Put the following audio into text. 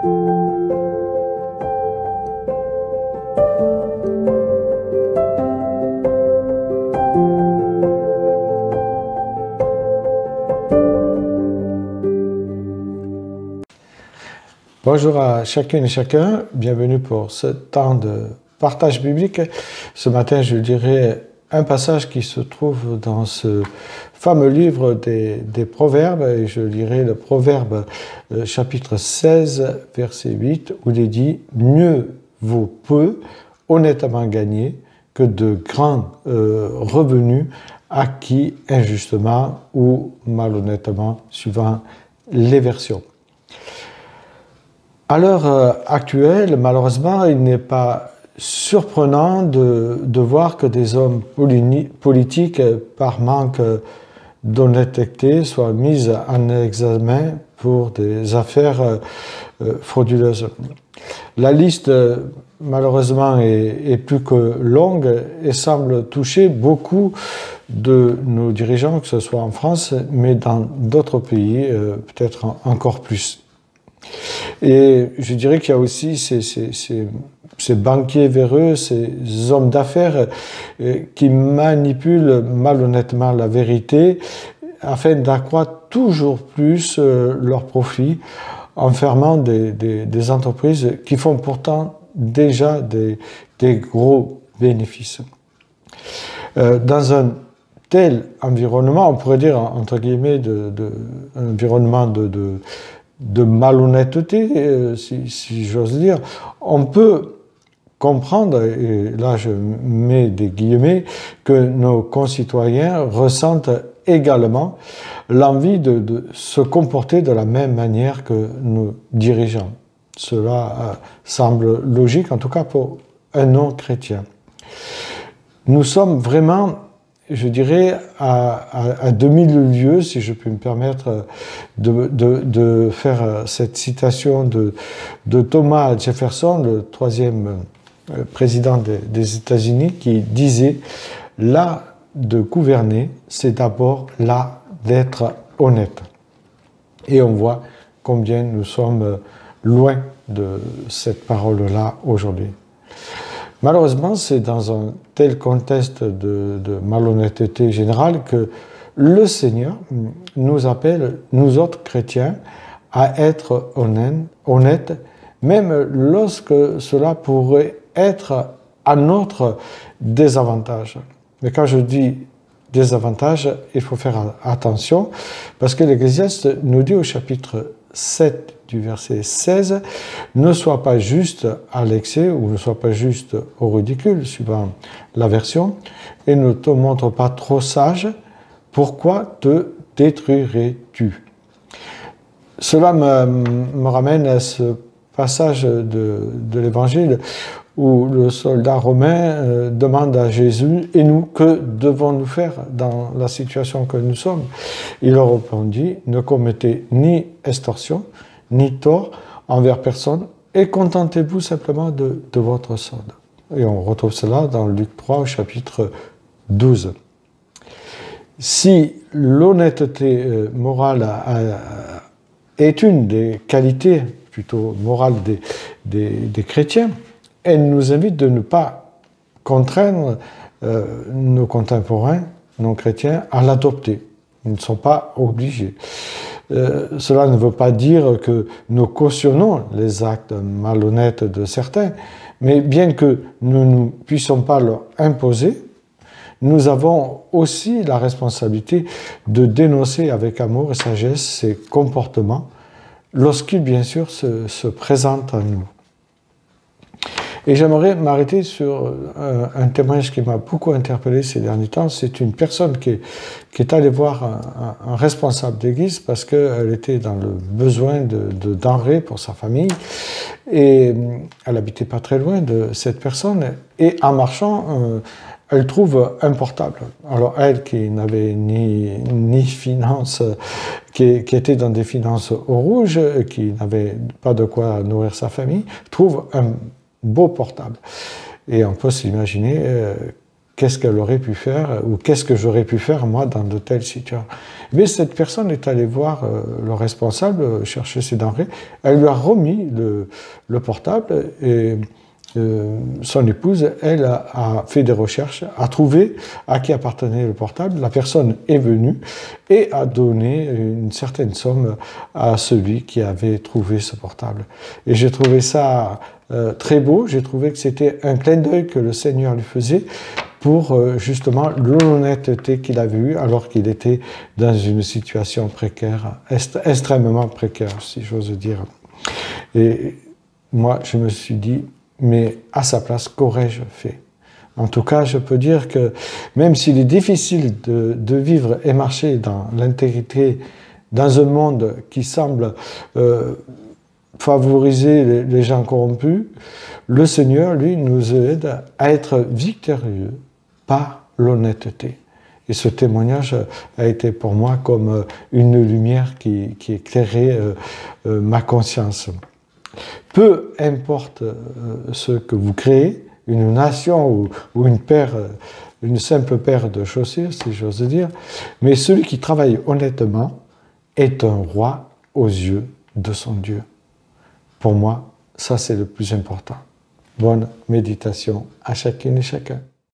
Bonjour à chacune et chacun, bienvenue pour ce temps de partage biblique. Ce matin, je dirai un passage qui se trouve dans ce fameux livre des Proverbes, et je lirai le Proverbe chapitre 16, verset 8, où il est dit « Mieux vaut peu honnêtement gagné que de grands revenus acquis injustement ou malhonnêtement, suivant les versions ». À l'heure actuelle, malheureusement, il n'est pas surprenant de voir que des hommes politiques, par manque d'honnêteté, soient mis en examen pour des affaires frauduleuses. La liste, malheureusement, est plus que longue et semble toucher beaucoup de nos dirigeants, que ce soit en France, mais dans d'autres pays, peut-être encore plus. Et je dirais qu'il y a aussi ces banquiers véreux, ces hommes d'affaires qui manipulent malhonnêtement la vérité afin d'accroître toujours plus leurs profits en fermant des entreprises qui font pourtant déjà des gros bénéfices. Dans un tel environnement, on pourrait dire entre guillemets un environnement de malhonnêteté, si j'ose dire, on peut comprendre, et là je mets des guillemets, que nos concitoyens ressentent également l'envie de se comporter de la même manière que nos dirigeants. Cela semble logique, en tout cas pour un non-chrétien. Nous sommes vraiment, je dirais, à 2000 lieues, si je peux me permettre de faire cette citation de Thomas Jefferson, le troisième président des États-Unis, qui disait « L'art de gouverner, c'est d'abord l'art d'être honnête ». Et on voit combien nous sommes loin de cette parole-là aujourd'hui. Malheureusement, c'est dans un tel contexte de malhonnêteté générale que le Seigneur nous appelle, nous autres chrétiens, à être honnêtes, même lorsque cela pourrait être à notre désavantage. Mais quand je dis désavantage, il faut faire attention, parce que l'Ecclésiaste nous dit au chapitre 7 du verset 16, ne sois pas juste à l'excès ou ne sois pas juste au ridicule, suivant la version, et ne te montre pas trop sage, pourquoi te détruirais-tu? Cela me ramène à ce passage de l'Évangile où le soldat romain demande à Jésus « Et nous, que devons-nous faire dans la situation que nous sommes ?» Il leur répondit « Ne commettez ni extorsion, ni tort envers personne, et contentez-vous simplement de votre solde. » Et on retrouve cela dans Luc 3 au chapitre 12. Si l'honnêteté morale est une des qualités plutôt morales des chrétiens, elle nous invite de ne pas contraindre nos contemporains non chrétiens à l'adopter. Ils ne sont pas obligés. Cela ne veut pas dire que nous cautionnons les actes malhonnêtes de certains, mais bien que nous ne puissions pas leur imposer, nous avons aussi la responsabilité de dénoncer avec amour et sagesse ces comportements lorsqu'ils, bien sûr, se présentent à nous. Et j'aimerais m'arrêter sur un témoignage qui m'a beaucoup interpellé ces derniers temps. C'est une personne qui est allée voir un responsable d'église parce qu'elle était dans le besoin de denrées pour sa famille. Et elle habitait pas très loin de cette personne. Et en marchant, elle trouve un portable. Alors elle, qui n'avait ni finances, qui était dans des finances au rouge, qui n'avait pas de quoi nourrir sa famille, trouve un beau portable. Et on peut s'imaginer qu'est-ce qu'elle aurait pu faire ou qu'est-ce que j'aurais pu faire moi dans de telles situations. Mais cette personne est allée voir le responsable, chercher ses denrées, elle lui a remis le portable et son épouse, elle, a fait des recherches, a trouvé à qui appartenait le portable. La personne est venue et a donné une certaine somme à celui qui avait trouvé ce portable. Et j'ai trouvé ça très beau. J'ai trouvé que c'était un clin d'œil que le Seigneur lui faisait pour justement l'honnêteté qu'il avait eue alors qu'il était dans une situation précaire, extrêmement précaire, si j'ose dire. Et moi, je me suis dit, mais à sa place, qu'aurais-je fait? En tout cas, je peux dire que même s'il est difficile de vivre et marcher dans l'intégrité, dans un monde qui semble favoriser les gens corrompus, le Seigneur, lui, nous aide à être victorieux par l'honnêteté. Et ce témoignage a été pour moi comme une lumière qui éclairait ma conscience. Peu importe ce que vous créez, une nation ou une simple paire de chaussures, si j'ose dire, mais celui qui travaille honnêtement est un roi aux yeux de son Dieu. Pour moi, ça c'est le plus important. Bonne méditation à chacune et chacun.